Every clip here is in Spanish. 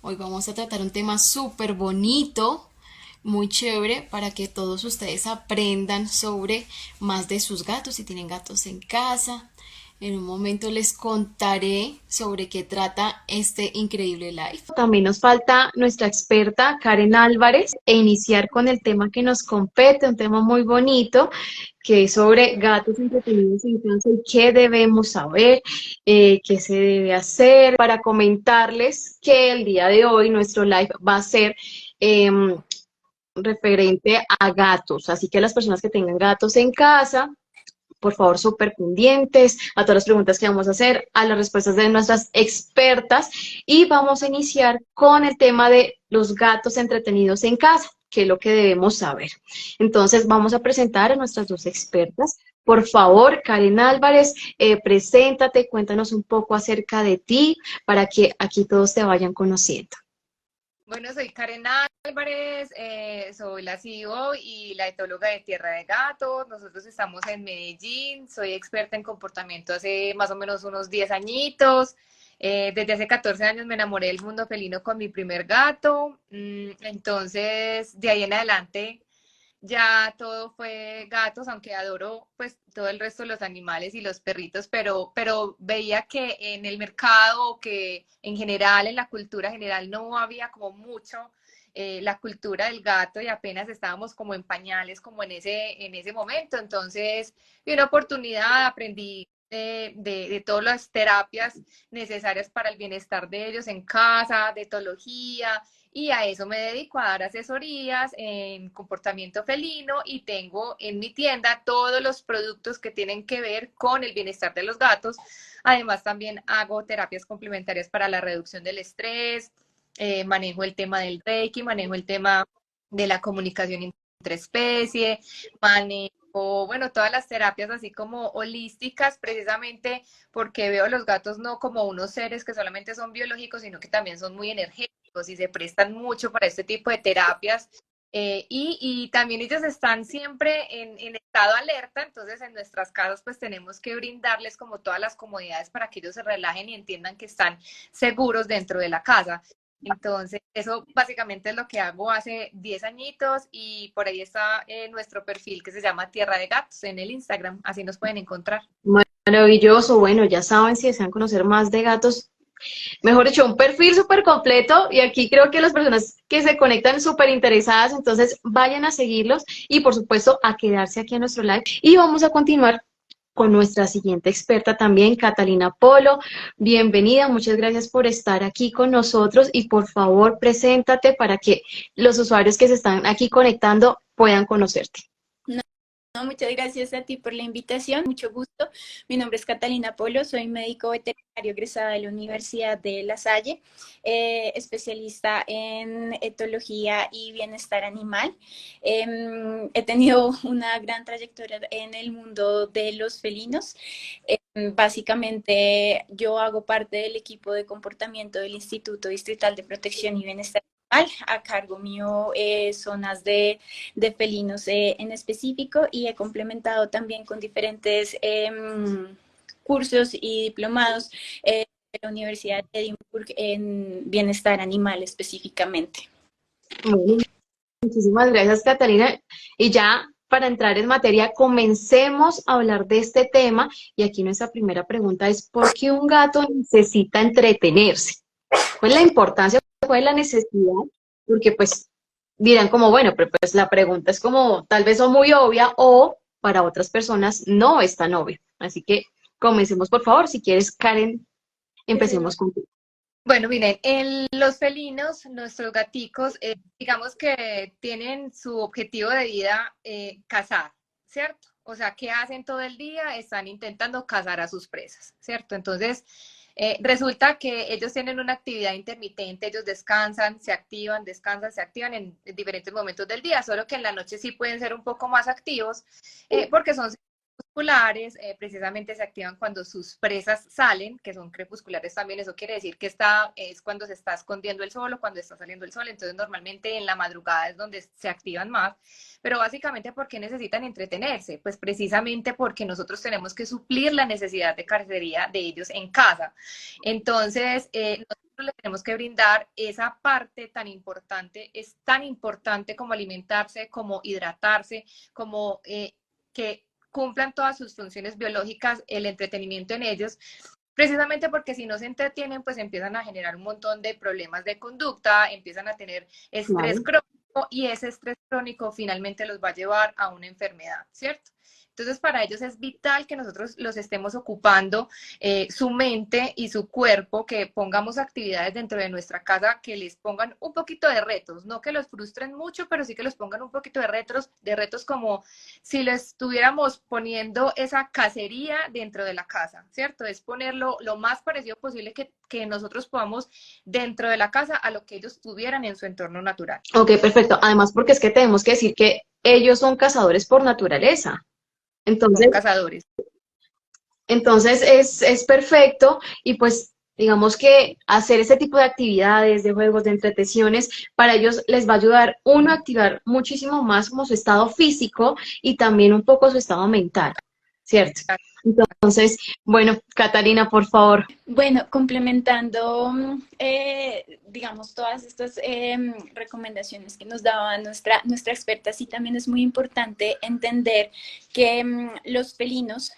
Hoy vamos a tratar un tema súper bonito, muy chévere, para que todos ustedes aprendan sobre más de sus gatos, si tienen gatos en casa. En un momento les contaré sobre qué trata este increíble live. También nos falta nuestra experta Karen Álvarez e iniciar con el tema que nos compete, un tema muy bonito que es sobre gatos entretenidos en casa y qué debemos saber, qué se debe hacer, para comentarles que el día de hoy nuestro live va a ser eh, referente a gatos, así que las personas que tengan gatos en casa, por favor, súper pendientes a todas las preguntas que vamos a hacer, a las respuestas de nuestras expertas y vamos a iniciar con el tema de los gatos entretenidos en casa, que es lo que debemos saber. Entonces, vamos a presentar a nuestras dos expertas. Por favor, Karen Álvarez, preséntate, cuéntanos un poco acerca de ti para que aquí todos te vayan conociendo. Bueno, soy Karen Álvarez, soy la CEO y la etóloga de Tierra de Gatos. Nosotros estamos en Medellín, soy experta en comportamiento hace más o menos unos 10 añitos. Desde hace 14 años me enamoré del mundo felino con mi primer gato. Entonces, de ahí en adelante ya todo fue gatos, aunque adoro pues todo el resto de los animales y los perritos, pero veía que en el mercado, que en general, en la cultura general, no había como mucho la cultura del gato y apenas estábamos como en pañales, como en ese momento. Entonces, vi una oportunidad, aprendí de todas las terapias necesarias para el bienestar de ellos en casa, de etología, y a eso me dedico, a dar asesorías en comportamiento felino y tengo en mi tienda todos los productos que tienen que ver con el bienestar de los gatos. Además, también hago terapias complementarias para la reducción del estrés, manejo el tema del Reiki, manejo el tema de la comunicación interespecie, manejo, bueno, todas las terapias así como holísticas, precisamente porque veo a los gatos no como unos seres que solamente son biológicos, sino que también son muy energéticos y se prestan mucho para este tipo de terapias. Y también ellos están siempre en estado alerta, entonces en nuestras casas pues tenemos que brindarles como todas las comodidades para que ellos se relajen y entiendan que están seguros dentro de la casa. Entonces, eso básicamente es lo que hago hace 10 añitos y por ahí está nuestro perfil que se llama Tierra de Gatos en el Instagram, así nos pueden encontrar. Maravilloso, bueno, ya saben si desean conocer más de gatos, mejor dicho, un perfil súper completo y aquí creo que las personas que se conectan súper interesadas, entonces vayan a seguirlos y por supuesto a quedarse aquí en nuestro live y vamos a continuar con nuestra siguiente experta también, Catalina Polo. Bienvenida, muchas gracias por estar aquí con nosotros y por favor preséntate para que los usuarios que se están aquí conectando puedan conocerte. No, no, muchas gracias a ti por la invitación, mucho gusto. Mi nombre es Catalina Polo, soy médico veterinario egresada de la Universidad de La Salle, especialista en etología y bienestar animal. He tenido una gran trayectoria en el mundo de los felinos. Básicamente, yo hago parte del equipo de comportamiento del Instituto Distrital de Protección y Bienestar Animal. A cargo mío, zonas de felinos en específico, y he complementado también con diferentes cursos y diplomados de la Universidad de Edimburgo en bienestar animal específicamente. Bueno, muchísimas gracias, Catalina. Y ya para entrar en materia, comencemos a hablar de este tema. Y aquí nuestra primera pregunta es, ¿por qué un gato necesita entretenerse? ¿Cuál es la importancia? ¿Cuál es la necesidad? Porque pues dirán como, bueno, pero pues la pregunta es como tal vez o muy obvia o para otras personas no es tan obvia. Así que comencemos, por favor. Si quieres, Karen, empecemos contigo. Bueno, miren, en los felinos, nuestros gaticos, digamos que tienen su objetivo de vida cazar, ¿cierto? O sea, ¿qué hacen todo el día? Están intentando cazar a sus presas, ¿cierto? Entonces, resulta que ellos tienen una actividad intermitente, ellos descansan, se activan en diferentes momentos del día, solo que en la noche sí pueden ser un poco más activos porque son crepusculares precisamente se activan cuando sus presas salen, que son crepusculares también. Eso quiere decir que es cuando se está escondiendo el sol o cuando está saliendo el sol. Entonces normalmente en la madrugada es donde se activan más. Pero básicamente, ¿por qué necesitan entretenerse? Pues precisamente porque nosotros tenemos que suplir la necesidad de cacería de ellos en casa. Entonces, nosotros le tenemos que brindar esa parte tan importante. Es tan importante como alimentarse, como hidratarse, como que cumplan todas sus funciones biológicas, el entretenimiento en ellos, precisamente porque si no se entretienen, pues empiezan a generar un montón de problemas de conducta, empiezan a tener estrés Claro. crónico y ese estrés crónico finalmente los va a llevar a una enfermedad, ¿cierto? Entonces, para ellos es vital que nosotros los estemos ocupando su mente y su cuerpo, que pongamos actividades dentro de nuestra casa que les pongan un poquito de retos, no que los frustren mucho, pero sí que los pongan un poquito de retos como si les estuviéramos poniendo esa cacería dentro de la casa, ¿cierto? Es ponerlo lo más parecido posible que nosotros podamos dentro de la casa a lo que ellos tuvieran en su entorno natural. Ok, perfecto. Además, porque es que tenemos que decir que ellos son cazadores por naturaleza. Son Entonces, cazadores. entonces es perfecto y pues digamos que hacer ese tipo de actividades, de juegos, de entretenciones, para ellos les va a ayudar uno a activar muchísimo más como su estado físico y también un poco su estado mental, ¿cierto? Entonces, bueno, Catalina, por favor. Bueno, complementando, digamos, todas estas recomendaciones que nos daba nuestra experta, sí también es muy importante entender que los felinos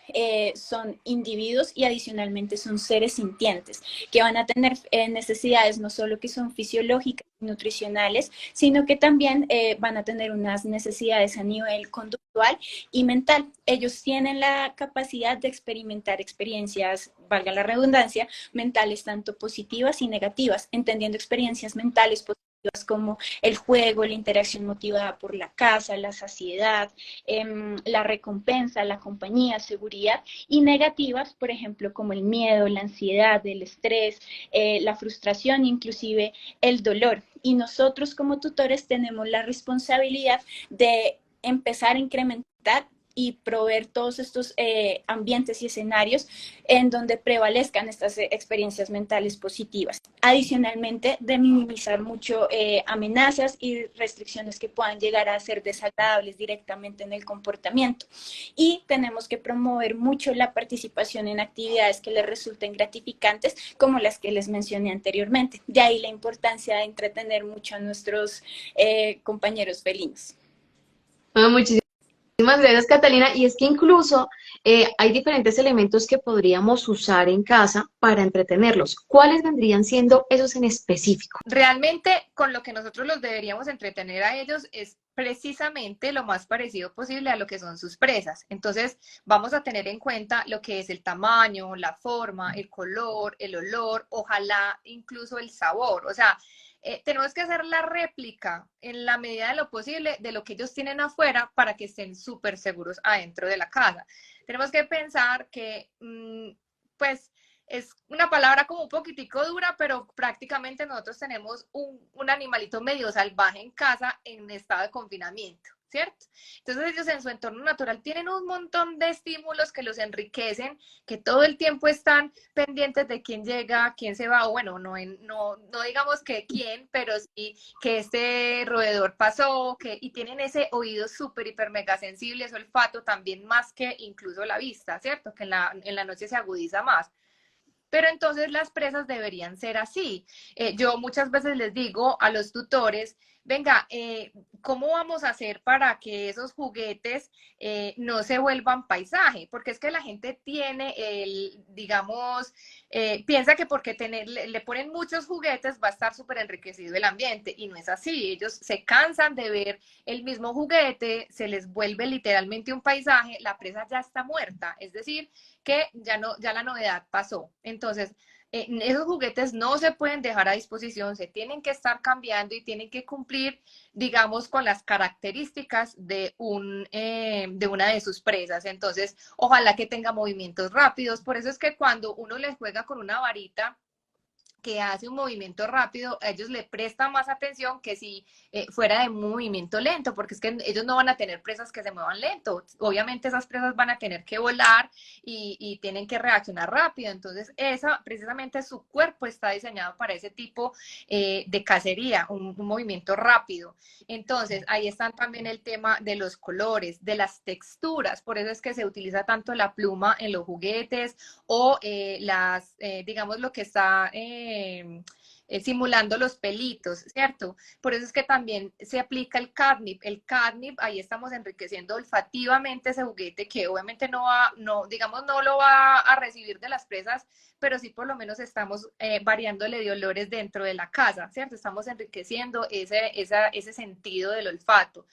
son individuos y adicionalmente son seres sintientes, que van a tener necesidades no solo que son fisiológicas, nutricionales, sino que también van a tener unas necesidades a nivel conductual y mental. Ellos tienen la capacidad de experimentar experiencias, valga la redundancia, mentales tanto positivas y negativas, entendiendo experiencias mentales positivas como el juego, la interacción motivada por la casa, la saciedad, la recompensa, la compañía, seguridad, y negativas, por ejemplo, como el miedo, la ansiedad, el estrés, la frustración, inclusive el dolor. Y nosotros como tutores tenemos la responsabilidad de empezar a incrementar y proveer todos estos ambientes y escenarios en donde prevalezcan estas experiencias mentales positivas. Adicionalmente, de minimizar mucho amenazas y restricciones que puedan llegar a ser desagradables directamente en el comportamiento. Y tenemos que promover mucho la participación en actividades que les resulten gratificantes, como las que les mencioné anteriormente. De ahí la importancia de entretener mucho a nuestros compañeros felinos. Bueno, muchísimas gracias, Catalina. Y es que incluso hay diferentes elementos que podríamos usar en casa para entretenerlos. ¿Cuáles vendrían siendo esos en específico? Realmente con lo que nosotros los deberíamos entretener a ellos es precisamente lo más parecido posible a lo que son sus presas. Entonces vamos a tener en cuenta lo que es el tamaño, la forma, el color, el olor, ojalá incluso el sabor. O sea, tenemos que hacer la réplica en la medida de lo posible de lo que ellos tienen afuera para que estén súper seguros adentro de la casa. Tenemos que pensar que, pues, es una palabra como un poquitico dura, pero prácticamente nosotros tenemos un animalito medio salvaje en casa en estado de confinamiento, ¿cierto? Entonces ellos en su entorno natural tienen un montón de estímulos que los enriquecen, que todo el tiempo están pendientes de quién llega, quién se va, o bueno, no digamos que quién, pero sí que este roedor pasó, y tienen ese oído súper, hiper, mega sensible, ese olfato también más que incluso la vista, ¿cierto? Que en la noche se agudiza más. Pero entonces las presas deberían ser así. Yo muchas veces les digo a los tutores, venga, ¿cómo vamos a hacer para que esos juguetes no se vuelvan paisaje? Porque es que la gente tiene digamos, piensa que porque le ponen muchos juguetes va a estar súper enriquecido el ambiente y no es así. Ellos se cansan de ver el mismo juguete, se les vuelve literalmente un paisaje, la presa ya está muerta. Es decir, que ya la novedad pasó. Entonces, esos juguetes no se pueden dejar a disposición, se tienen que estar cambiando y tienen que cumplir, digamos, con las características de una de sus presas. Entonces, ojalá que tenga movimientos rápidos. Por eso es que cuando uno les juega con una varita, que hace un movimiento rápido, a ellos le prestan más atención que si fuera de un movimiento lento, porque es que ellos no van a tener presas que se muevan lento. Obviamente esas presas van a tener que volar y tienen que reaccionar rápido. Entonces, precisamente su cuerpo está diseñado para ese tipo de cacería, un movimiento rápido. Entonces, ahí están también el tema de los colores, de las texturas. Por eso es que se utiliza tanto la pluma en los juguetes o digamos, lo que está simulando los pelitos, ¿cierto? Por eso es que también se aplica el catnip. El catnip, ahí estamos enriqueciendo olfativamente ese juguete que obviamente digamos, no lo va a recibir de las presas, pero sí por lo menos estamos variándole de olores dentro de la casa, ¿cierto? Estamos enriqueciendo ese sentido del olfato.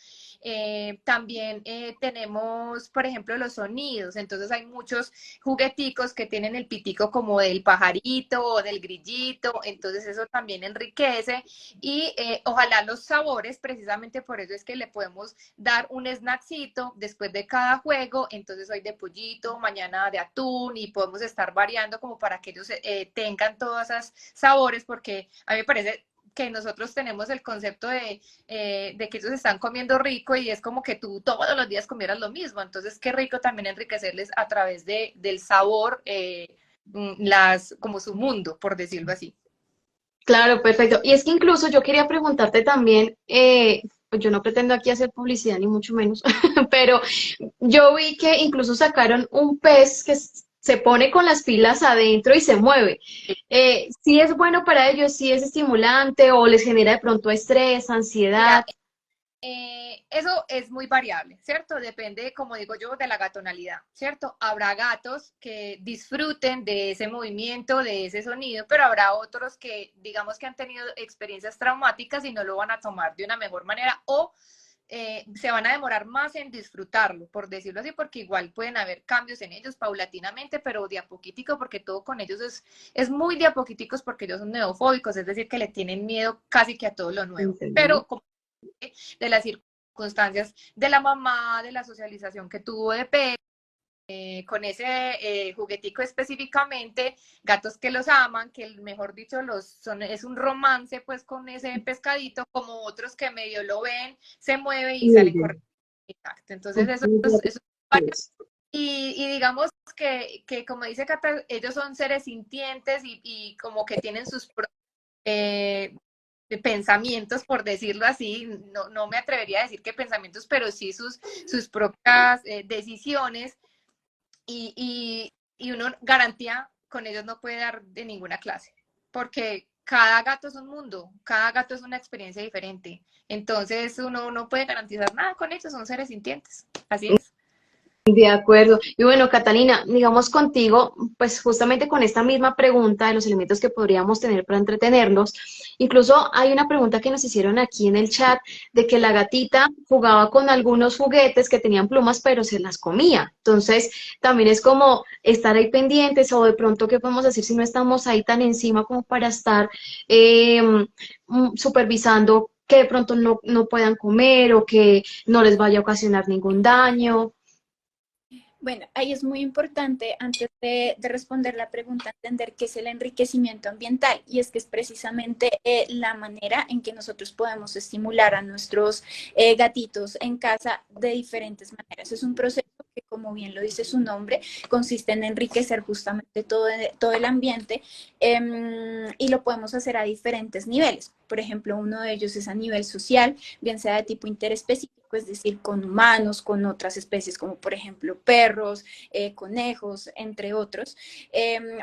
También tenemos, por ejemplo, los sonidos. Entonces hay muchos jugueticos que tienen el pitico como del pajarito o del grillito, entonces eso también enriquece y ojalá los sabores, precisamente por eso es que le podemos dar un snackcito después de cada juego, entonces hoy de pollito, mañana de atún y podemos estar variando como para que ellos tengan todos esos sabores, porque a mí me parece que nosotros tenemos el concepto de que ellos están comiendo rico y es como que tú todos los días comieras lo mismo. Entonces, qué rico también enriquecerles a través del sabor, como su mundo, por decirlo así. Claro, perfecto. Y es que incluso yo quería preguntarte también, pues yo no pretendo aquí hacer publicidad ni mucho menos, pero yo vi que incluso sacaron un pez que se pone con las pilas adentro y se mueve. ¿Sí es bueno para ellos? ¿Sí es estimulante o les genera de pronto estrés, Mira, ansiedad? eso es muy variable, ¿cierto? Depende, como digo yo, de la gatonalidad, ¿cierto? Habrá gatos que disfruten de ese movimiento, de ese sonido, pero habrá otros que, digamos que han tenido experiencias traumáticas y no lo van a tomar de una mejor manera o se van a demorar más en disfrutarlo, por decirlo así, porque igual pueden haber cambios en ellos paulatinamente, pero de a poquitico, porque todo con ellos es muy de a poquiticos porque ellos son neofóbicos, es decir, que le tienen miedo casi que a todo lo nuevo. Entendí. Pero como de las circunstancias de la mamá, de la socialización que tuvo de pez, con ese juguetico específicamente, gatos que los aman, que mejor dicho es un romance pues con ese pescadito, como otros que medio lo ven, se mueve y salen corriendo. Exacto. Entonces eso y digamos que como dice Cata, ellos son seres sintientes y como que tienen sus eh, pensamientos, por decirlo así, no me atrevería a decir que pensamientos, pero sí sus propias decisiones y uno garantía con ellos no puede dar de ninguna clase, porque cada gato es un mundo, cada gato es una experiencia diferente, entonces uno no puede garantizar nada con ellos, son seres sintientes, así es. De acuerdo. Y bueno, Catalina, digamos contigo, pues justamente con esta misma pregunta de los elementos que podríamos tener para entretenerlos, incluso hay una pregunta que nos hicieron aquí en el chat de que la gatita jugaba con algunos juguetes que tenían plumas, pero se las comía. Entonces, también es como estar ahí pendientes o de pronto, ¿qué podemos decir si no estamos ahí tan encima como para estar supervisando que de pronto no puedan comer o que no les vaya a ocasionar ningún daño? Bueno, ahí es muy importante, antes de responder la pregunta, entender qué es el enriquecimiento ambiental. Y es que es precisamente la manera en que nosotros podemos estimular a nuestros gatitos en casa de diferentes maneras. Es un proceso que, como bien lo dice su nombre, consiste en enriquecer justamente todo el ambiente y lo podemos hacer a diferentes niveles. Por ejemplo, uno de ellos es a nivel social, bien sea de tipo interespecífico, es decir, con humanos, con otras especies como por ejemplo perros, conejos, entre otros,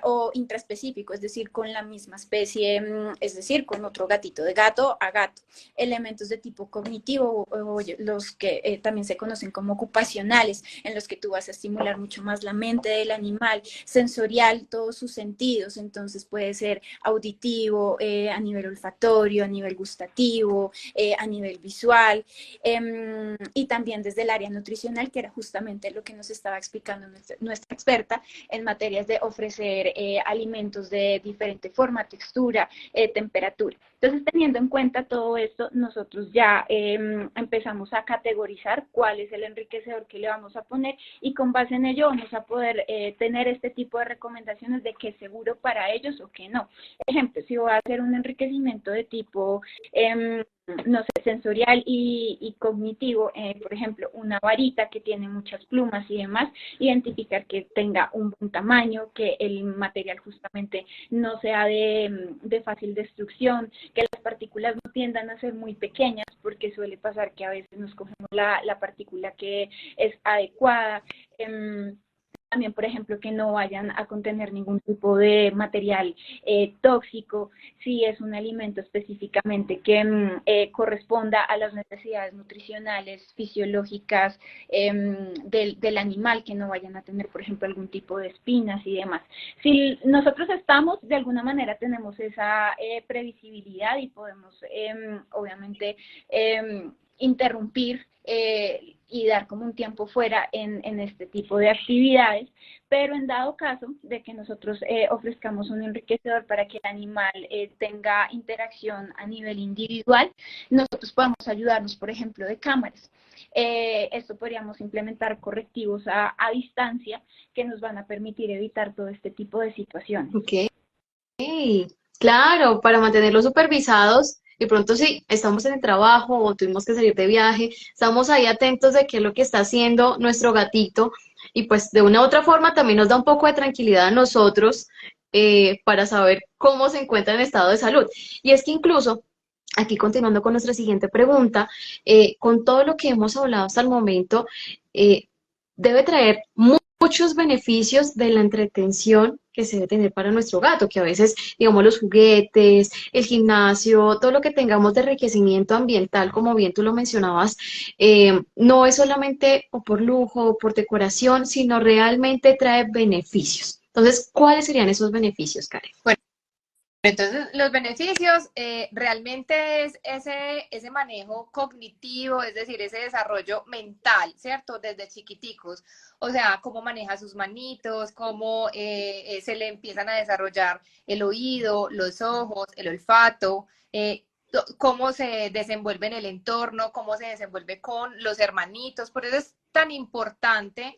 o intraespecífico, es decir, con la misma especie, es decir, con otro gatito, de gato a gato. Elementos de tipo cognitivo, o los que también se conocen como ocupacionales, en los que tú vas a estimular mucho más la mente del animal, sensorial, todos sus sentidos, entonces puede ser auditivo, a nivel olfatorio, auditorio, a nivel gustativo, a nivel visual, y también desde el área nutricional, que era justamente lo que nos estaba explicando nuestra experta en materias de ofrecer alimentos de diferente forma, textura, temperatura. Entonces, teniendo en cuenta todo esto, nosotros ya empezamos a categorizar cuál es el enriquecedor que le vamos a poner, y con base en ello vamos a poder tener este tipo de recomendaciones de qué es seguro para ellos o qué no. Ejemplo, si voy a hacer un enriquecimiento de tipo no sé, sensorial y cognitivo, por ejemplo, una varita que tiene muchas plumas y demás, identificar que tenga un buen tamaño, que el material justamente no sea de fácil destrucción, que las partículas no tiendan a ser muy pequeñas, porque suele pasar que a veces nos cogemos la partícula que es adecuada. También, por ejemplo, que no vayan a contener ningún tipo de material tóxico, si es un alimento específicamente que corresponda a las necesidades nutricionales, fisiológicas del animal, que no vayan a tener, por ejemplo, algún tipo de espinas y demás. Si nosotros estamos, de alguna manera tenemos esa previsibilidad y podemos, obviamente, interrumpir y dar como un tiempo fuera en este tipo de actividades, pero en dado caso de que nosotros ofrezcamos un enriquecedor para que el animal tenga interacción a nivel individual, nosotros podemos ayudarnos, por ejemplo, de cámaras. Esto podríamos implementar correctivos a distancia que nos van a permitir evitar todo este tipo de situaciones. Ok, claro, para mantenerlos supervisados. De pronto si estamos en el trabajo o tuvimos que salir de viaje, estamos ahí atentos de qué es lo que está haciendo nuestro gatito, y pues de una u otra forma también nos da un poco de tranquilidad a nosotros, para saber cómo se encuentra en estado de salud. Y es que incluso, aquí continuando con nuestra siguiente pregunta, con todo lo que hemos hablado hasta el momento, eh, debe traer muchos beneficios de la entretención que se debe tener para nuestro gato, que a veces, digamos, los juguetes, el gimnasio, todo lo que tengamos de enriquecimiento ambiental, como bien tú lo mencionabas, no es solamente o por lujo o por decoración, sino realmente trae beneficios. Entonces, ¿cuáles serían esos beneficios, Karen? Bueno, entonces, los beneficios realmente es ese manejo cognitivo, es decir, ese desarrollo mental, ¿cierto? Desde chiquiticos. O sea, cómo maneja sus manitos, cómo se le empiezan a desarrollar el oído, los ojos, el olfato, cómo se desenvuelve en el entorno, cómo se desenvuelve con los hermanitos. Por eso es tan importante,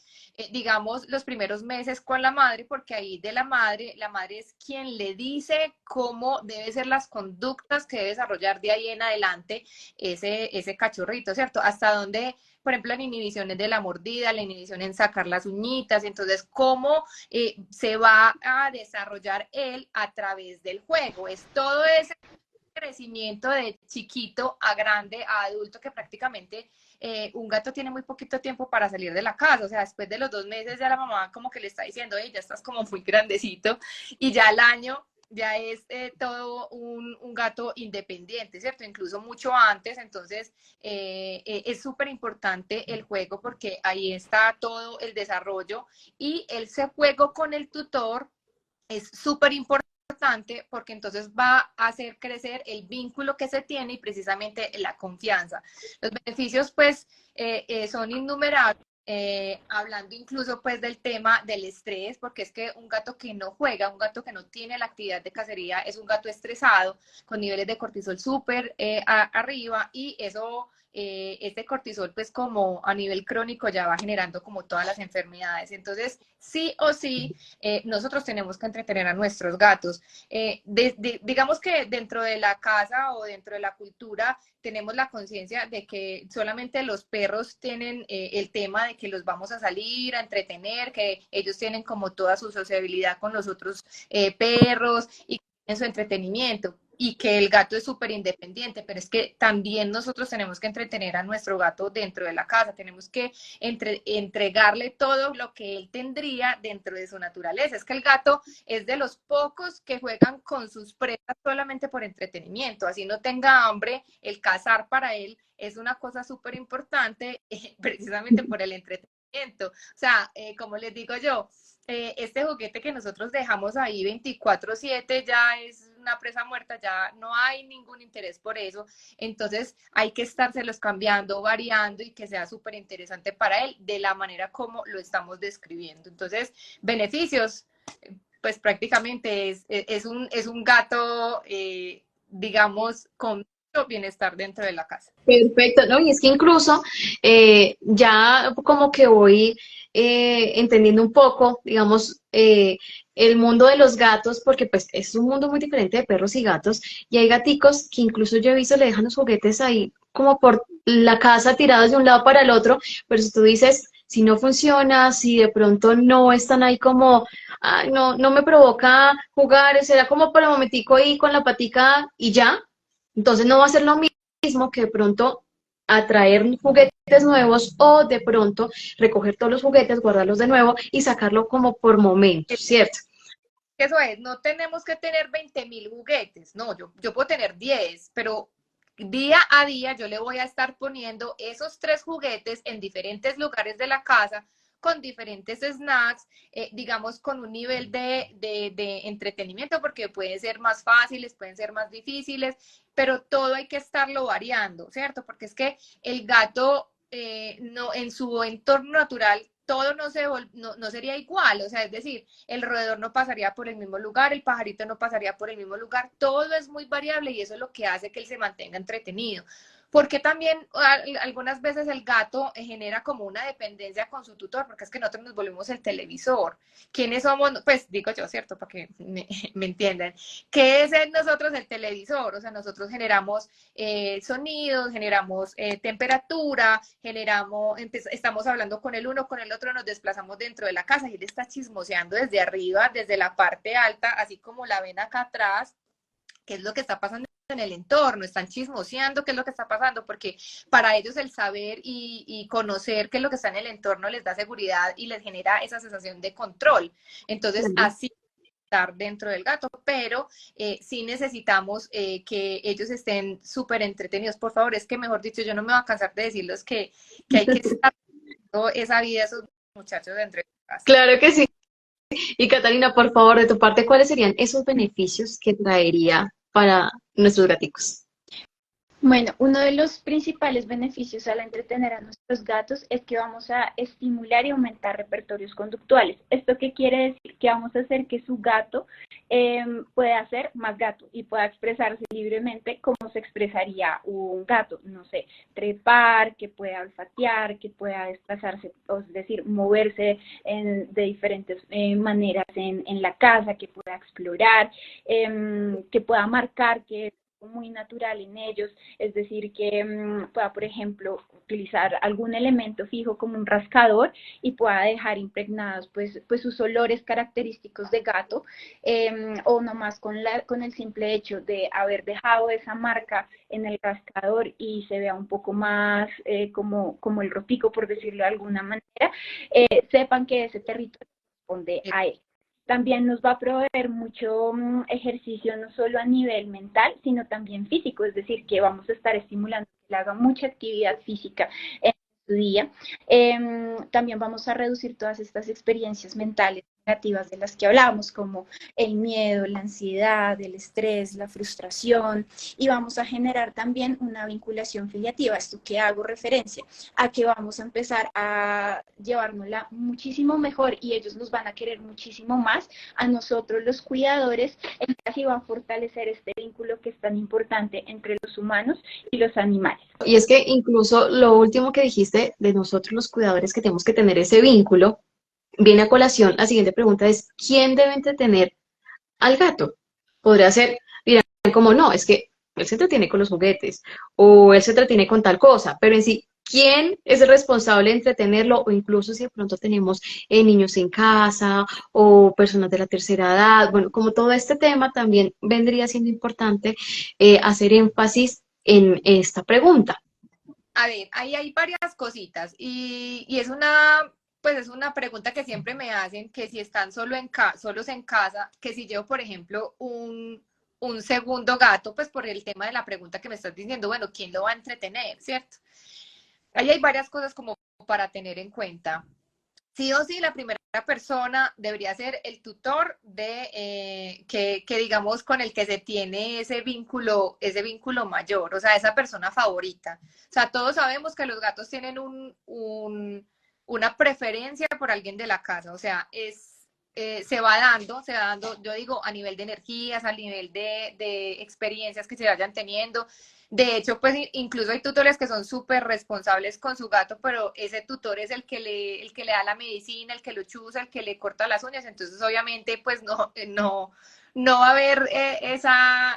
digamos, los primeros meses con la madre, porque ahí de la madre es quien le dice cómo deben ser las conductas que debe desarrollar de ahí en adelante ese cachorrito, ¿cierto? Hasta dónde, por ejemplo, en inhibiciones de la mordida, la inhibición en sacar las uñitas, entonces cómo se va a desarrollar él a través del juego. Es todo ese crecimiento de chiquito a grande, a adulto, que prácticamente un gato tiene muy poquito tiempo para salir de la casa. O sea, después de los 2 meses ya la mamá como que le está diciendo, hey, ya estás como muy grandecito, y ya al año ya es todo un gato independiente, ¿cierto? Incluso mucho antes. Entonces es súper importante el juego, porque ahí está todo el desarrollo, y ese juego con el tutor es súper importante, porque entonces va a hacer crecer el vínculo que se tiene y precisamente la confianza. Los beneficios pues son innumerables. Hablando incluso pues del tema del estrés, porque es que un gato que no juega, un gato que no tiene la actividad de cacería, es un gato estresado, con niveles de cortisol súper arriba, y eso, este cortisol pues como a nivel crónico ya va generando como todas las enfermedades. Entonces sí o sí, nosotros tenemos que entretener a nuestros gatos. Digamos que dentro de la casa o dentro de la cultura tenemos la conciencia de que solamente los perros tienen el tema de que los vamos a salir a entretener, que ellos tienen como toda su sociabilidad con los otros perros y en su entretenimiento, y que el gato es súper independiente, pero es que también nosotros tenemos que entretener a nuestro gato dentro de la casa, tenemos que entregarle todo lo que él tendría dentro de su naturaleza. Es que el gato es de los pocos que juegan con sus presas solamente por entretenimiento, así no tenga hambre, el cazar para él es una cosa súper importante, precisamente por el entretenimiento. O sea, como les digo yo, este juguete que nosotros dejamos ahí 24/7 ya es una presa muerta, ya no hay ningún interés por eso. Entonces hay que estárselos cambiando, variando y que sea súper interesante para él de la manera como lo estamos describiendo. Entonces, beneficios, pues prácticamente es un gato, digamos, con mucho bienestar dentro de la casa. Perfecto, ¿no? Y es que incluso ya como que voy entendiendo un poco, digamos, el mundo de los gatos, porque pues es un mundo muy diferente de perros y gatos, y hay gaticos que incluso yo he visto le dejan los juguetes ahí como por la casa tirados de un lado para el otro, pero si tú dices, si no funciona, si de pronto no están ahí como, ay, no, no me provoca jugar, será como por el momentico ahí con la patica y ya, entonces no va a ser lo mismo que de pronto atraer juguetes nuevos o de pronto recoger todos los juguetes, guardarlos de nuevo y sacarlo como por momentos, ¿cierto? Eso es, no tenemos que tener 20.000 juguetes, no, yo puedo tener 10, pero día a día yo le voy a estar poniendo esos 3 juguetes en diferentes lugares de la casa, con diferentes snacks, digamos, con un nivel de entretenimiento, porque pueden ser más fáciles, pueden ser más difíciles, pero todo hay que estarlo variando, ¿cierto? Porque es que el gato, no, en su entorno natural, todo no sería igual, o sea, es decir, el roedor no pasaría por el mismo lugar, el pajarito no pasaría por el mismo lugar, todo es muy variable y eso es lo que hace que él se mantenga entretenido. Porque también algunas veces el gato genera como una dependencia con su tutor, porque es que nosotros nos volvemos el televisor. ¿Quiénes somos? Pues digo yo, ¿cierto? Para que me entiendan. ¿Qué es en nosotros el televisor? O sea, nosotros generamos sonidos, generamos temperatura, generamos, estamos hablando con el uno, con el otro, nos desplazamos dentro de la casa y él está chismoseando desde arriba, desde la parte alta, así como la ven acá atrás, qué es lo que está pasando en el entorno, están chismoseando qué es lo que está pasando, porque para ellos el saber y conocer qué es lo que está en el entorno les da seguridad y les genera esa sensación de control. Entonces, así estar dentro del gato, pero sí necesitamos que ellos estén súper entretenidos. Por favor, es que mejor dicho, yo no me voy a cansar de decirles que hay que estar dando esa vida a esos muchachos dentro de casa. Claro que sí. Y Catalina, por favor, de tu parte, ¿cuáles serían esos beneficios que traería para nuestros gaticos? Bueno, uno de los principales beneficios al entretener a nuestros gatos es que vamos a estimular y aumentar repertorios conductuales. ¿Esto qué quiere decir? Que vamos a hacer que su gato pueda ser más gato y pueda expresarse libremente como se expresaría un gato. No sé, trepar, que pueda olfatear, que pueda desplazarse, es decir, moverse de diferentes maneras en la casa, que pueda explorar, que pueda marcar, que muy natural en ellos, es decir, que pueda, por ejemplo, utilizar algún elemento fijo como un rascador y pueda dejar impregnados pues sus olores característicos de gato, o nomás con el simple hecho de haber dejado esa marca en el rascador y se vea un poco más como el rotico, por decirlo de alguna manera, sepan que ese territorio responde a él. También nos va a proveer mucho ejercicio, no solo a nivel mental, sino también físico, es decir, que vamos a estar estimulando que él haga mucha actividad física en su día. También vamos a reducir todas estas experiencias mentales negativas de las que hablábamos, como el miedo, la ansiedad, el estrés, la frustración, y vamos a generar también una vinculación filiativa. Esto que hago referencia a que vamos a empezar a llevárnosla muchísimo mejor y ellos nos van a querer muchísimo más a nosotros los cuidadores, y así va a fortalecer este vínculo que es tan importante entre los humanos y los animales. Y es que incluso lo último que dijiste de nosotros los cuidadores que tenemos que tener ese vínculo, viene a colación, la siguiente pregunta es, ¿quién debe entretener al gato? Podría ser, dirán como no, es que él se entretiene con los juguetes o él se entretiene con tal cosa, pero en sí, ¿quién es el responsable de entretenerlo? O incluso si de pronto tenemos niños en casa o personas de la tercera edad, bueno, como todo este tema también vendría siendo importante hacer énfasis en esta pregunta. A ver, ahí hay varias cositas y es una, pues es una pregunta que siempre me hacen, que si están solos en casa, que si llevo, por ejemplo, un segundo gato, pues por el tema de la pregunta que me estás diciendo, bueno, ¿quién lo va a entretener, cierto? Ahí hay varias cosas como para tener en cuenta. sí o sí la primera persona debería ser el tutor que digamos con el que se tiene ese vínculo mayor, o sea, esa persona favorita. O sea, todos sabemos que los gatos tienen una preferencia por alguien de la casa, o sea, se va dando, yo digo, a nivel de energías, a nivel de experiencias que se vayan teniendo. De hecho, pues incluso hay tutores que son súper responsables con su gato, pero ese tutor es el que le da la medicina, el que lo chuza, el que le corta las uñas, entonces obviamente pues no va a haber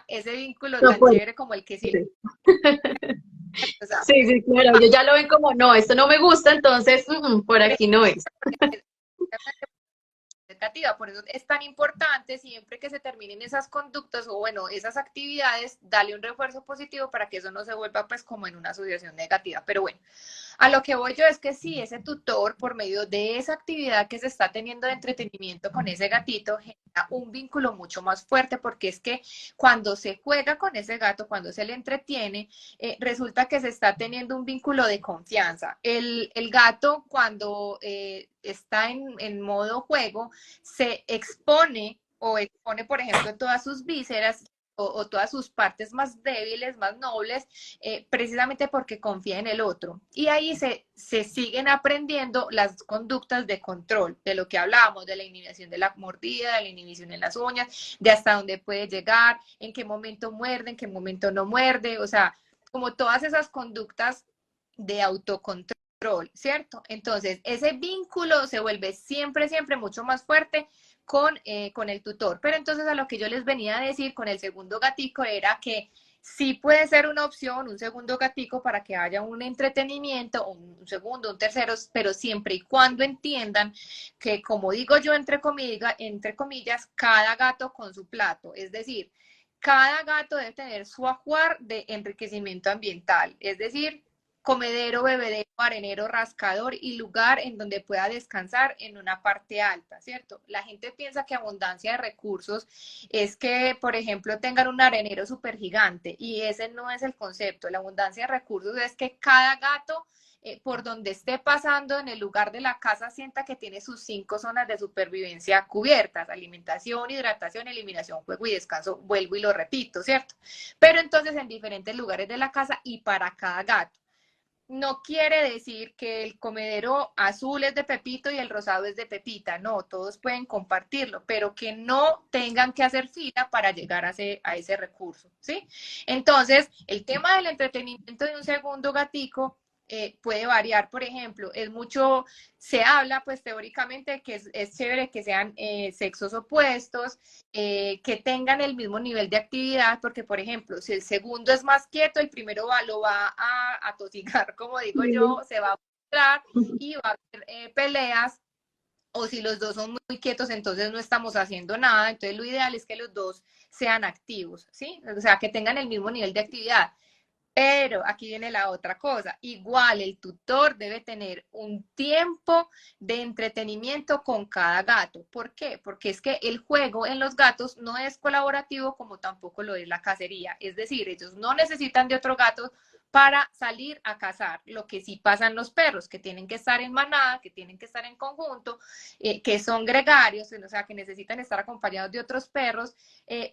ese vínculo No tan puede. chévere como el que sí. O sea, Sí, sí, claro. Ellos ya lo ven como, no, esto no me gusta, entonces por aquí no es. expectativa. Por eso es tan importante siempre que se terminen esas conductas o bueno, esas actividades, darle un refuerzo positivo para que eso no se vuelva pues como en una asociación negativa. Pero bueno, a lo que voy yo es que sí, ese tutor, por medio de esa actividad que se está teniendo de entretenimiento con ese gatito, genera un vínculo mucho más fuerte, porque es que cuando se juega con ese gato, cuando se le entretiene, resulta que se está teniendo un vínculo de confianza. El gato, cuando está en modo juego, se expone o expone, por ejemplo, todas sus vísceras o todas sus partes más débiles, más nobles, precisamente porque confía en el otro. Y ahí se siguen aprendiendo las conductas de control, de lo que hablábamos, de la inhibición de la mordida, de la inhibición en las uñas, de hasta dónde puede llegar, en qué momento muerde, en qué momento no muerde, o sea, como todas esas conductas de autocontrol, ¿cierto? Entonces, ese vínculo se vuelve siempre, siempre mucho más fuerte con el tutor. Pero entonces a lo que yo les venía a decir con el segundo gatico era que sí puede ser una opción, un segundo gatico para que haya un entretenimiento, un segundo, un tercero, pero siempre y cuando entiendan que, como digo yo, entre comillas, cada gato con su plato. Es decir, cada gato debe tener su ajuar de enriquecimiento ambiental. Es decir, comedero, bebedero, arenero, rascador y lugar en donde pueda descansar en una parte alta, ¿cierto? La gente piensa que abundancia de recursos es que, por ejemplo, tengan un arenero súper gigante y ese no es el concepto. La abundancia de recursos es que cada gato por donde esté pasando en el lugar de la casa sienta que tiene sus 5 zonas de supervivencia cubiertas: alimentación, hidratación, eliminación, juego y descanso. Vuelvo y lo repito, ¿cierto? Pero entonces en diferentes lugares de la casa y para cada gato. No quiere decir que el comedero azul es de Pepito y el rosado es de Pepita, no, todos pueden compartirlo, pero que no tengan que hacer fila para llegar a ese recurso, ¿sí? Entonces, el tema del entretenimiento de un segundo gatico puede variar. Por ejemplo, se habla pues teóricamente que es chévere que sean sexos opuestos, que tengan el mismo nivel de actividad, porque por ejemplo, si el segundo es más quieto, el primero lo va a tosigar, como digo yo, se va a mostrar y va a haber peleas, o si los dos son muy quietos, entonces no estamos haciendo nada. Entonces lo ideal es que los dos sean activos, ¿sí? O sea, que tengan el mismo nivel de actividad. Pero aquí viene la otra cosa. Igual el tutor debe tener un tiempo de entretenimiento con cada gato. ¿Por qué? Porque es que el juego en los gatos no es colaborativo como tampoco lo es la cacería. Es decir, ellos no necesitan de otro gato para salir a cazar. Lo que sí pasan los perros, que tienen que estar en manada, que tienen que estar en conjunto, que son gregarios, o sea, que necesitan estar acompañados de otros perros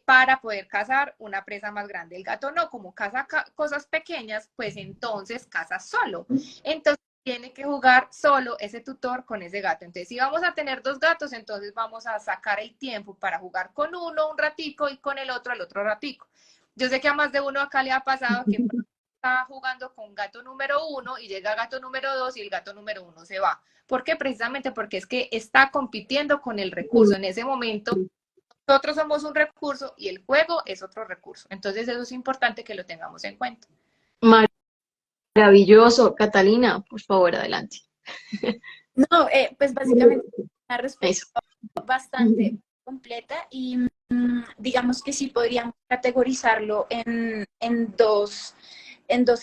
para poder cazar una presa más grande. El gato no, como caza cosas pequeñas, pues entonces caza solo. Entonces tiene que jugar solo ese tutor con ese gato. Entonces, si vamos a tener 2 gatos, entonces vamos a sacar el tiempo para jugar con uno un ratico y con el otro ratico. Yo sé que a más de uno acá le ha pasado que está jugando con gato número 1 y llega gato número 2 y el gato número 1 se va. ¿Por qué? Precisamente porque es que está compitiendo con el recurso. En ese momento nosotros somos un recurso y el juego es otro recurso. Entonces eso es importante que lo tengamos en cuenta. Maravilloso. Catalina, por favor, adelante. No, pues básicamente una Eso. respuesta bastante completa y digamos que sí podríamos categorizarlo en dos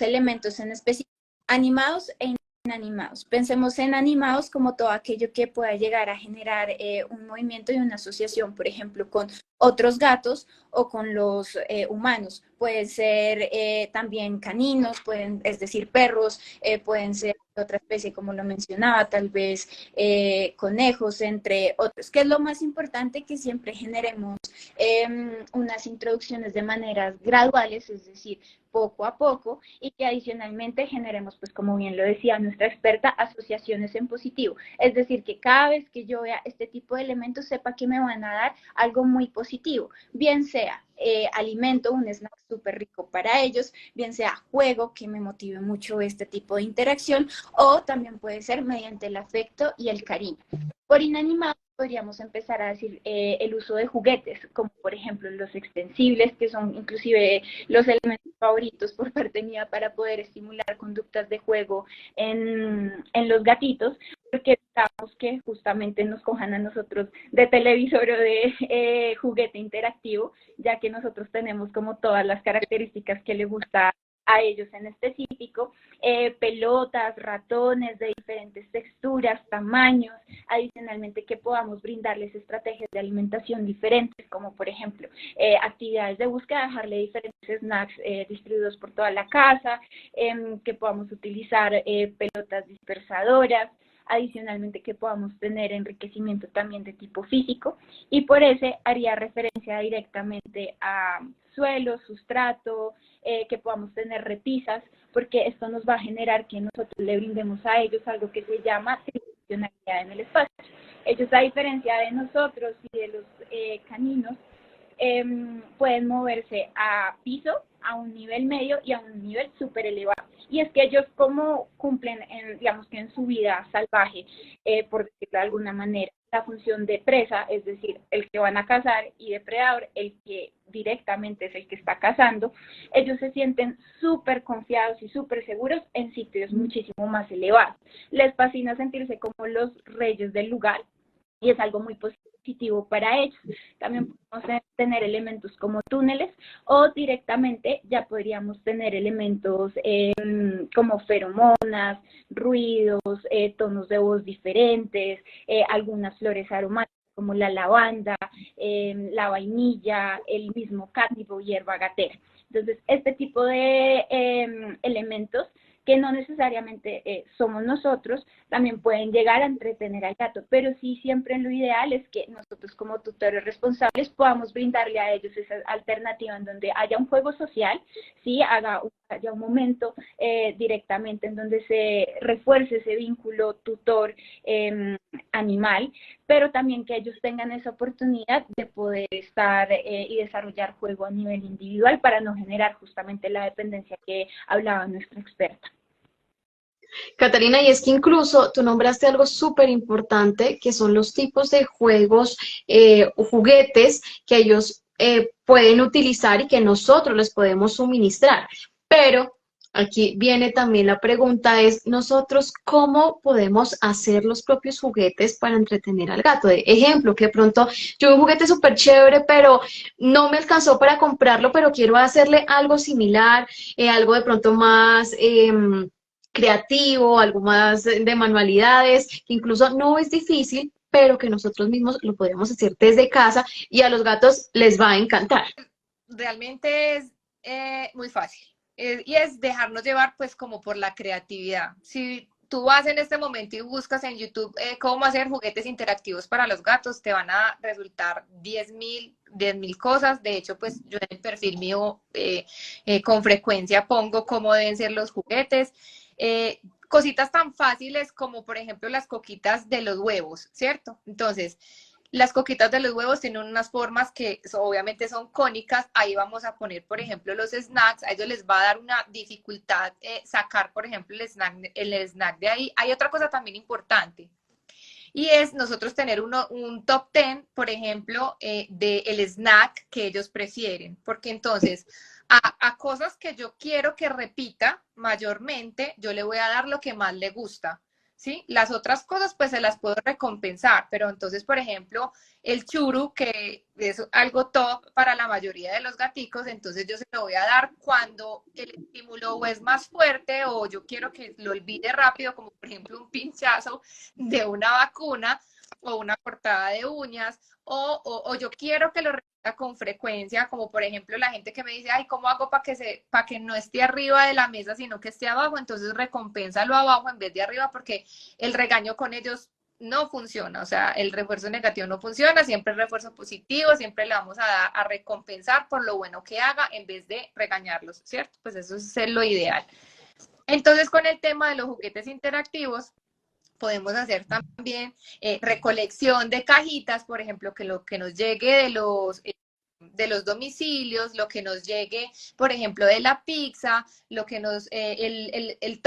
elementos en específico: animados e inanimados. Pensemos en animados como todo aquello que pueda llegar a generar un movimiento y una asociación, por ejemplo, con otros gatos o con los humanos. Pueden ser también caninos, es decir, perros, pueden ser otra especie, como lo mencionaba, tal vez conejos, entre otros. Que es lo más importante, que siempre generemos unas introducciones de maneras graduales, es decir, poco a poco, y que adicionalmente generemos, pues como bien lo decía nuestra experta, asociaciones en positivo. Es decir, que cada vez que yo vea este tipo de elementos, sepa que me van a dar algo muy positivo, bien sea alimento, un snack súper rico para ellos, bien sea juego, que me motive mucho este tipo de interacción, o también puede ser mediante el afecto y el cariño. Por inanimado podríamos empezar a decir el uso de juguetes, como por ejemplo los extensibles, que son inclusive los elementos favoritos por parte mía para poder estimular conductas de juego en los gatitos, porque necesitamos que justamente nos cojan a nosotros de televisor o de juguete interactivo, ya que nosotros tenemos como todas las características que le gusta a ellos en específico, pelotas, ratones de diferentes texturas, tamaños, adicionalmente que podamos brindarles estrategias de alimentación diferentes, como por ejemplo actividades de búsqueda, dejarle diferentes snacks distribuidos por toda la casa, que podamos utilizar pelotas dispersadoras, adicionalmente que podamos tener enriquecimiento también de tipo físico, y por ese haría referencia directamente a suelo, sustrato, que podamos tener repisas, porque esto nos va a generar que nosotros le brindemos a ellos algo que se llama tridimensionalidad en el espacio. Ellos, a diferencia de nosotros y de los caninos, pueden moverse a piso, a un nivel medio y a un nivel súper elevado. Y es que ellos, como cumplen, digamos que en su vida salvaje, por decirlo de alguna manera, la función de presa, es decir, el que van a cazar, y depredador, el que directamente es el que está cazando, ellos se sienten súper confiados y súper seguros en sitios muchísimo más elevados. Les fascina sentirse como los reyes del lugar, y es algo muy positivo para ellos. También podemos tener elementos como túneles, o directamente ya podríamos tener elementos como feromonas, ruidos, tonos de voz diferentes, algunas flores aromáticas como la lavanda, la vainilla, el mismo cándido, hierba gatera. Entonces, este tipo de elementos, que no necesariamente somos nosotros, también pueden llegar a entretener al gato, pero sí, siempre lo ideal es que nosotros como tutores responsables podamos brindarle a ellos esa alternativa en donde haya un juego social, sí, haya un momento directamente en donde se refuerce ese vínculo tutor-animal, pero también que ellos tengan esa oportunidad de poder estar y desarrollar juego a nivel individual, para no generar justamente la dependencia que hablaba nuestra experta. Catalina, y es que incluso tú nombraste algo súper importante, que son los tipos de juegos o juguetes que ellos pueden utilizar y que nosotros les podemos suministrar. Pero aquí viene también la pregunta, es nosotros cómo podemos hacer los propios juguetes para entretener al gato. De ejemplo, que de pronto yo vi un juguete súper chévere, pero no me alcanzó para comprarlo, pero quiero hacerle algo similar, algo de pronto más creativo, algo más de manualidades, que incluso no es difícil, pero que nosotros mismos lo podemos hacer desde casa y a los gatos les va a encantar. Realmente es muy fácil. Y es dejarnos llevar pues como por la creatividad. Si tú vas en este momento y buscas en YouTube cómo hacer juguetes interactivos para los gatos, te van a resultar 10.000 cosas. De hecho, pues yo en el perfil mío con frecuencia pongo cómo deben ser los juguetes. Cositas tan fáciles como, por ejemplo, las coquitas de los huevos, ¿cierto? Entonces, las coquitas de los huevos tienen unas formas que obviamente son cónicas. Ahí vamos a poner, por ejemplo, los snacks. A ellos les va a dar una dificultad sacar, por ejemplo, el snack de ahí. Hay otra cosa también importante, y es nosotros tener un top 10, por ejemplo, del snack que ellos prefieren. Porque entonces, a cosas que yo quiero que repita mayormente, yo le voy a dar lo que más le gusta, ¿sí? Las otras cosas, pues se las puedo recompensar. Pero entonces, por ejemplo, el churu, que es algo top para la mayoría de los gaticos, entonces yo se lo voy a dar cuando el estímulo o es más fuerte, o yo quiero que lo olvide rápido, como por ejemplo un pinchazo de una vacuna o una cortada de uñas, o yo quiero que lo con frecuencia, como por ejemplo la gente que me dice, ay, ¿cómo hago para que no esté arriba de la mesa, sino que esté abajo? Entonces recompénsalo abajo en vez de arriba, porque el regaño con ellos no funciona, o sea, el refuerzo negativo no funciona, siempre el refuerzo positivo, siempre le vamos a recompensar por lo bueno que haga en vez de regañarlos, ¿cierto? Pues eso es lo ideal. Entonces, con el tema de los juguetes interactivos, podemos hacer también recolección de cajitas, por ejemplo, que lo que nos llegue de los domicilios, lo que nos llegue, por ejemplo, de la pizza, lo que nos, el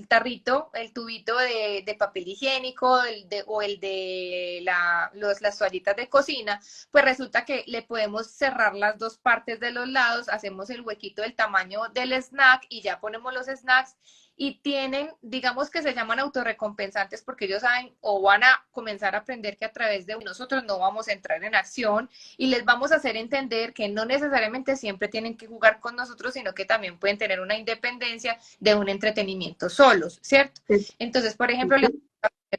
tarrito, el tubito de papel higiénico o el de las toallitas de cocina, pues resulta que le podemos cerrar las dos partes de los lados, hacemos el huequito del tamaño del snack y ya ponemos los snacks y tienen, digamos que se llaman autorrecompensantes porque ellos saben o van a comenzar a aprender que a través de nosotros no vamos a entrar en acción y les vamos a hacer entender que no necesariamente siempre tienen que jugar con nosotros, sino que también pueden tener una independencia de un entretenimiento solos, ¿cierto? Entonces, por ejemplo,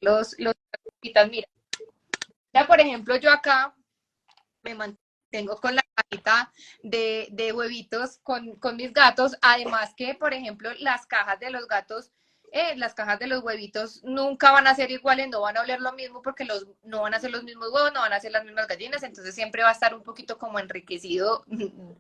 los mira, ya por ejemplo, yo acá me mantengo con la cajita de huevitos con mis gatos, además que, por ejemplo, las cajas de los gatos, las cajas de los huevitos nunca van a ser iguales, no van a oler lo mismo porque no van a ser los mismos huevos, no van a ser las mismas gallinas, entonces siempre va a estar un poquito como enriquecido,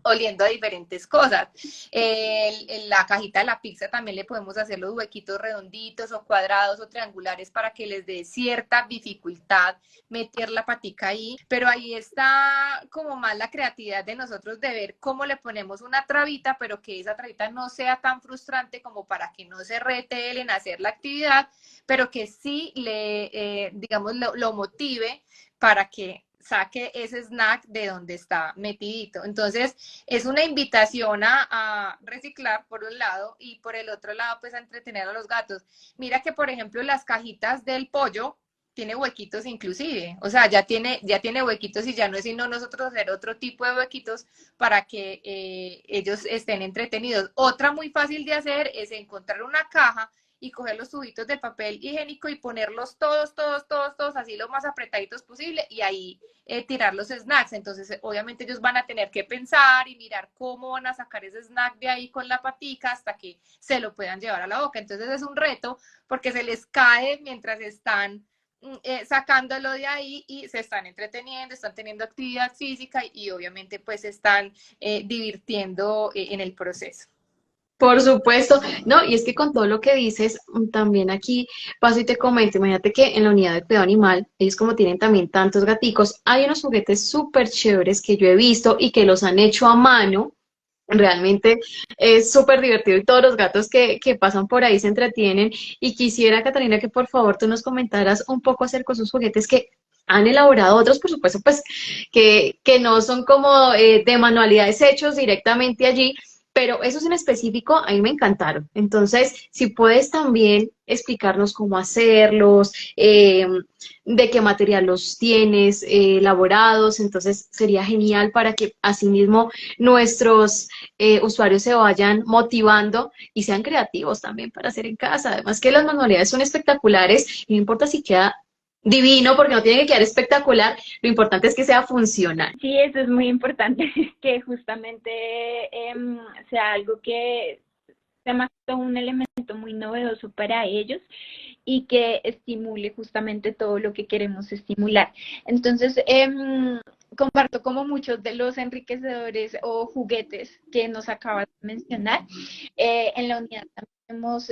oliendo a diferentes cosas. La cajita de la pizza también le podemos hacer los huequitos redonditos o cuadrados o triangulares para que les dé cierta dificultad meter la patica ahí, pero ahí está como más la creatividad de nosotros de ver cómo le ponemos una trabita, pero que esa trabita no sea tan frustrante como para que no se rete él en hacer la actividad, pero que sí digamos, lo motive para que saque ese snack de donde está metidito. Entonces, es una invitación a reciclar por un lado y por el otro lado, pues a entretener a los gatos. Mira que, por ejemplo, las cajitas del pollo tiene huequitos inclusive, o sea, ya tiene huequitos y ya no es sino nosotros hacer otro tipo de huequitos para que ellos estén entretenidos. Otra muy fácil de hacer es encontrar una caja y coger los tubitos de papel higiénico y ponerlos todos, así lo más apretaditos posible y ahí tirar los snacks. Entonces, obviamente ellos van a tener que pensar y mirar cómo van a sacar ese snack de ahí con la patica hasta que se lo puedan llevar a la boca. Entonces es un reto porque se les cae mientras están sacándolo de ahí y se están entreteniendo, están teniendo actividad física y obviamente pues están divirtiendo en el proceso. Por supuesto, no, y es que con todo lo que dices, también aquí paso y te comento, imagínate que en la unidad de cuidado animal, ellos como tienen también tantos gaticos, hay unos juguetes súper chéveres que yo he visto y que los han hecho a mano. Realmente es súper divertido y todos los gatos que pasan por ahí se entretienen. Y quisiera, Catalina, que por favor tú nos comentaras un poco acerca de esos juguetes que han elaborado otros, por supuesto, pues que no son como de manualidades hechos directamente allí, pero esos en específico a mí me encantaron. Entonces, si puedes también explicarnos cómo hacerlos, de qué material los tienes elaborados, entonces sería genial para que asimismo nuestros usuarios se vayan motivando y sean creativos también para hacer en casa. Además que las manualidades son espectaculares y no importa si queda divino porque no tiene que quedar espectacular, lo importante es que sea funcional. Sí, eso es muy importante, que justamente sea algo que sea más que todo un elemento muy novedoso para ellos y que estimule justamente todo lo que queremos estimular. Entonces, comparto como muchos de los enriquecedores o juguetes que nos acabas de mencionar. En la unidad también hemos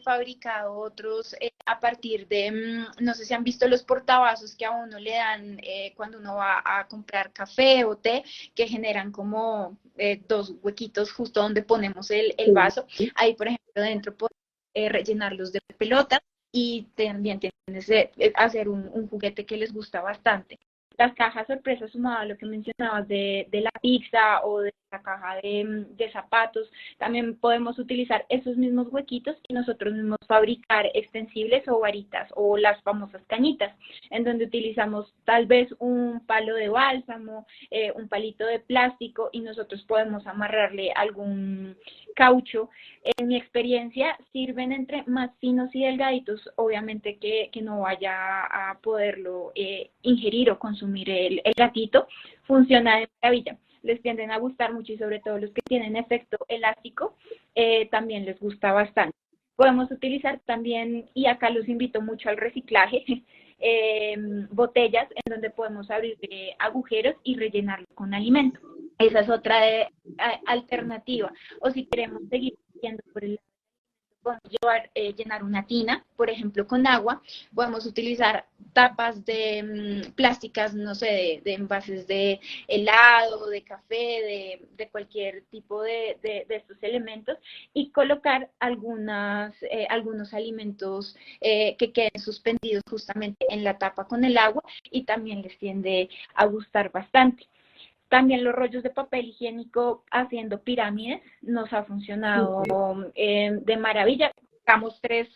fabricado otros a partir de, no sé si han visto los portavasos que a uno le dan cuando uno va a comprar café o té, que generan como dos huequitos justo donde ponemos el vaso. Ahí, por ejemplo, dentro podemos rellenarlos de pelota y también tienes que hacer un juguete que les gusta bastante. Las cajas sorpresas, sumado a lo que mencionabas de la pizza o de la caja de zapatos. También podemos utilizar esos mismos huequitos y nosotros mismos fabricar extensibles o varitas o las famosas cañitas, en donde utilizamos tal vez un palo de bálsamo, un palito de plástico y nosotros podemos amarrarle algún caucho. En mi experiencia sirven entre más finos y delgaditos, obviamente que no vaya a poderlo ingerir o consumir el gatito, funciona de maravilla. Les tienden a gustar mucho y sobre todo los que tienen efecto elástico, también les gusta bastante. Podemos utilizar también, y acá los invito mucho al reciclaje, botellas en donde podemos abrir agujeros y rellenarlo con alimento. Esa es otra alternativa. O si queremos seguir yendo por el podemos llenar una tina, por ejemplo, con agua. Podemos utilizar tapas de plásticas, no sé, de envases de helado, de café, de cualquier tipo de estos elementos y colocar algunos alimentos que queden suspendidos justamente en la tapa con el agua y también les tiende a gustar bastante. También los rollos de papel higiénico haciendo pirámides nos ha funcionado de maravilla. Sacamos tres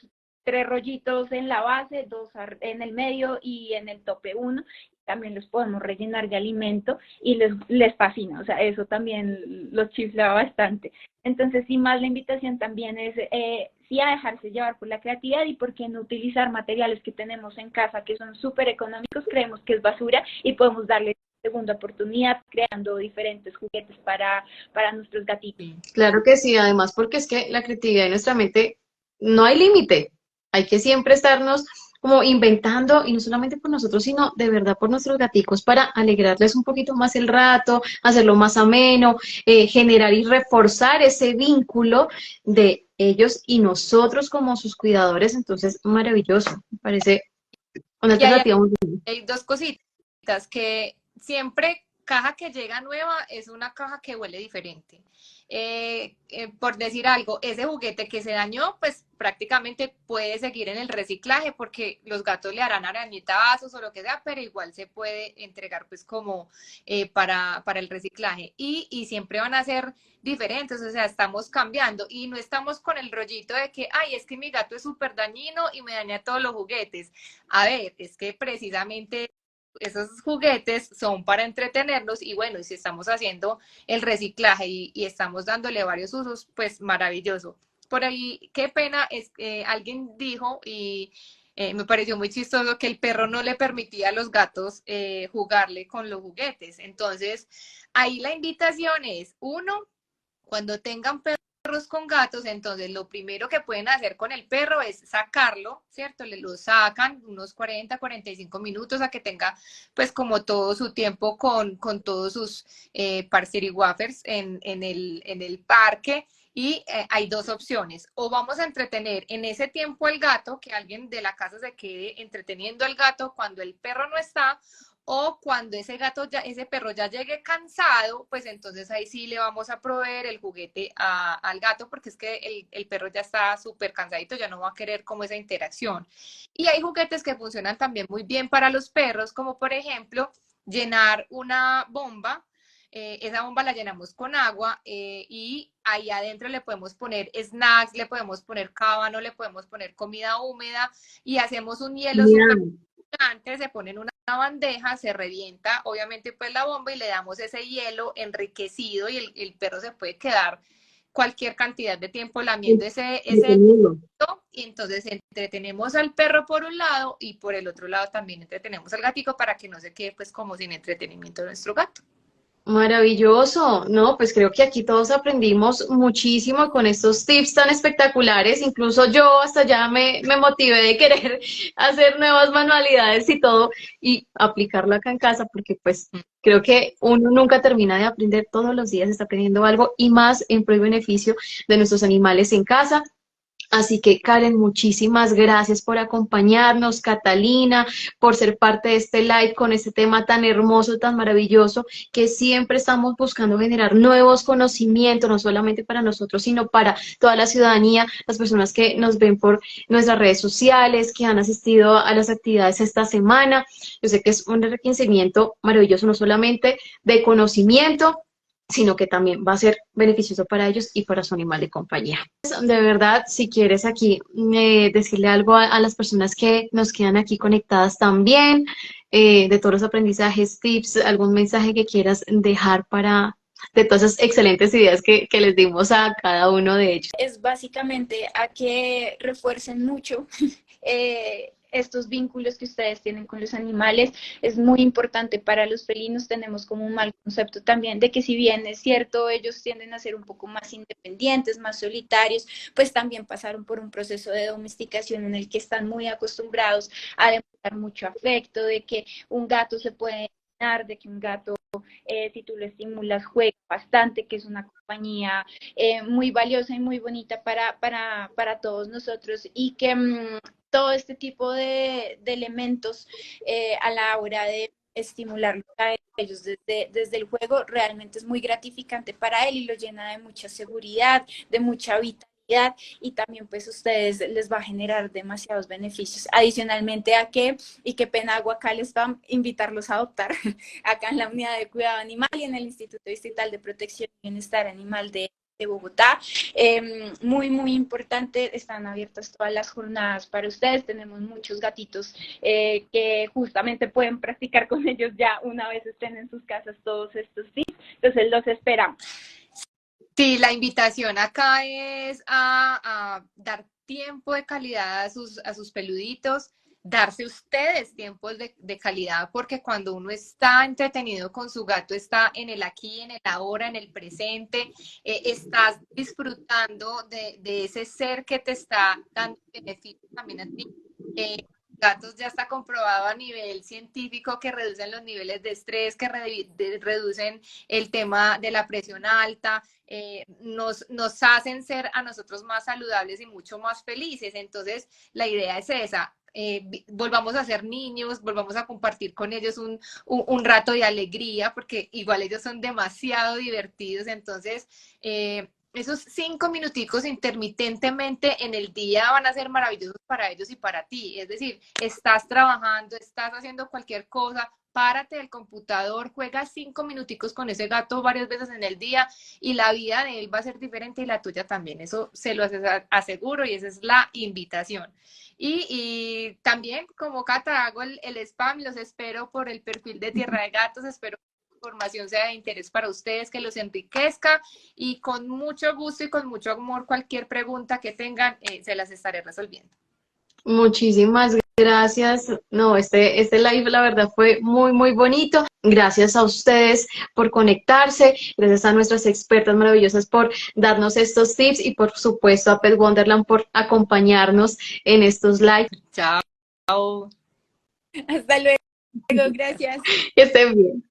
rollitos en la base, 2 en el medio y en el tope 1. También los podemos rellenar de alimento y les fascina. O sea, eso también los chifla bastante. Entonces, sin más, la invitación también es sí a dejarse llevar por la creatividad y por qué no utilizar materiales que tenemos en casa que son súper económicos, creemos que es basura y podemos darle segunda oportunidad creando diferentes juguetes para nuestros gatitos. Claro que sí, además porque es que la creatividad de nuestra mente no hay límite. Hay que siempre estarnos como inventando, y no solamente por nosotros, sino de verdad por nuestros gaticos, para alegrarles un poquito más el rato, hacerlo más ameno, generar y reforzar ese vínculo de ellos y nosotros como sus cuidadores. Entonces, maravilloso, me parece una alternativa muy buena. Hay 2 cositas, que siempre caja que llega nueva es una caja que huele diferente. Por decir algo, ese juguete que se dañó, pues prácticamente puede seguir en el reciclaje porque los gatos le harán arañetazos o lo que sea, pero igual se puede entregar pues como para el reciclaje y siempre van a ser diferentes, o sea, estamos cambiando y no estamos con el rollito de que, ay, es que mi gato es súper dañino y me daña todos los juguetes. A ver, es que precisamente esos juguetes son para entretenernos y bueno, y si estamos haciendo el reciclaje y estamos dándole varios usos, pues maravilloso. Por ahí, qué pena, alguien dijo y me pareció muy chistoso que el perro no le permitía a los gatos jugarle con los juguetes. Entonces, ahí la invitación es, uno, cuando tengan perros con gatos, entonces lo primero que pueden hacer con el perro es sacarlo, ¿cierto? Le lo sacan unos 40, 45 minutos a que tenga pues como todo su tiempo con todos sus parceriguafers en el parque. Y hay 2 opciones, o vamos a entretener en ese tiempo al gato, que alguien de la casa se quede entreteniendo al gato cuando el perro no está, o cuando ese perro ya llegue cansado, pues entonces ahí sí le vamos a proveer el juguete al gato, porque es que el perro ya está súper cansadito, ya no va a querer como esa interacción. Y hay juguetes que funcionan también muy bien para los perros, como por ejemplo llenar una bomba. Esa bomba la llenamos con agua y ahí adentro le podemos poner snacks, le podemos poner cábano, le podemos poner comida húmeda y hacemos un hielo súper gigante, se pone en una bandeja, se revienta obviamente pues la bomba y le damos ese hielo enriquecido y el perro se puede quedar cualquier cantidad de tiempo lamiendo ese hielo, y entonces entretenemos al perro por un lado y por el otro lado también entretenemos al gatico para que no se quede pues como sin entretenimiento nuestro gato. Maravilloso, no, pues creo que aquí todos aprendimos muchísimo con estos tips tan espectaculares, incluso yo hasta ya me motivé de querer hacer nuevas manualidades y todo y aplicarlo acá en casa porque pues creo que uno nunca termina de aprender, todos los días está aprendiendo algo y más en pro y beneficio de nuestros animales en casa. Así que, Karen, muchísimas gracias por acompañarnos, Catalina, por ser parte de este live con este tema tan hermoso, tan maravilloso, que siempre estamos buscando generar nuevos conocimientos, no solamente para nosotros, sino para toda la ciudadanía, las personas que nos ven por nuestras redes sociales, que han asistido a las actividades esta semana. Yo sé que es un enriquecimiento maravilloso, no solamente de conocimiento, sino que también va a ser beneficioso para ellos y para su animal de compañía. De verdad, si quieres aquí decirle algo a las personas que nos quedan aquí conectadas también, de todos los aprendizajes, tips, algún mensaje que quieras dejar para de todas esas excelentes ideas que les dimos a cada uno de ellos. Es básicamente a que refuercen mucho estos vínculos que ustedes tienen con los animales. Es muy importante para los felinos. Tenemos como un mal concepto también de que si bien es cierto, ellos tienden a ser un poco más independientes, más solitarios, pues también pasaron por un proceso de domesticación en el que están muy acostumbrados a demostrar mucho afecto, de que un gato se puede entrenar, de que un gato si tú lo estimulas, juega bastante, que es una compañía muy valiosa y muy bonita para todos nosotros, y que todo este tipo de elementos a la hora de estimularlos a ellos desde el juego realmente es muy gratificante para él y lo llena de mucha seguridad, de mucha vitalidad, y también pues a ustedes les va a generar demasiados beneficios. Adicionalmente a que, y qué pena hago acá el spam, invitarlos a adoptar acá en la unidad de cuidado animal y en el Instituto Distrital de Protección y Bienestar Animal de Bogotá. Muy, muy importante, están abiertas todas las jornadas para ustedes. Tenemos muchos gatitos que justamente pueden practicar con ellos ya una vez estén en sus casas todos estos tips. Entonces los esperamos. Sí, la invitación acá es a dar tiempo de calidad a sus peluditos, darse ustedes tiempos de calidad, porque cuando uno está entretenido con su gato, está en el aquí, en el ahora, en el presente, estás disfrutando de ese ser que te está dando beneficios también a ti. Gatos ya está comprobado a nivel científico que reducen los niveles de estrés, que reducen el tema de la presión alta, nos hacen ser a nosotros más saludables y mucho más felices. Entonces, la idea es esa. Volvamos a ser niños, volvamos a compartir con ellos un rato de alegría, porque igual ellos son demasiado divertidos. Entonces, esos 5 minuticos intermitentemente en el día van a ser maravillosos para ellos y para ti. Es decir, estás trabajando, estás haciendo cualquier cosa, párate del computador, juega 5 minuticos con ese gato varias veces en el día y la vida de él va a ser diferente y la tuya también. Eso se lo aseguro y esa es la invitación. Y también, como Cata, hago el spam, los espero por el perfil de Tierra de Gatos, espero información sea de interés para ustedes, que los enriquezca, y con mucho gusto y con mucho amor cualquier pregunta que tengan se las estaré resolviendo. Muchísimas gracias. No, este live la verdad fue muy, muy bonito. Gracias a ustedes por conectarse, gracias a nuestras expertas maravillosas por darnos estos tips y por supuesto a Pet Wonderland por acompañarnos en estos live. Chao. Hasta luego, gracias. Que estén bien.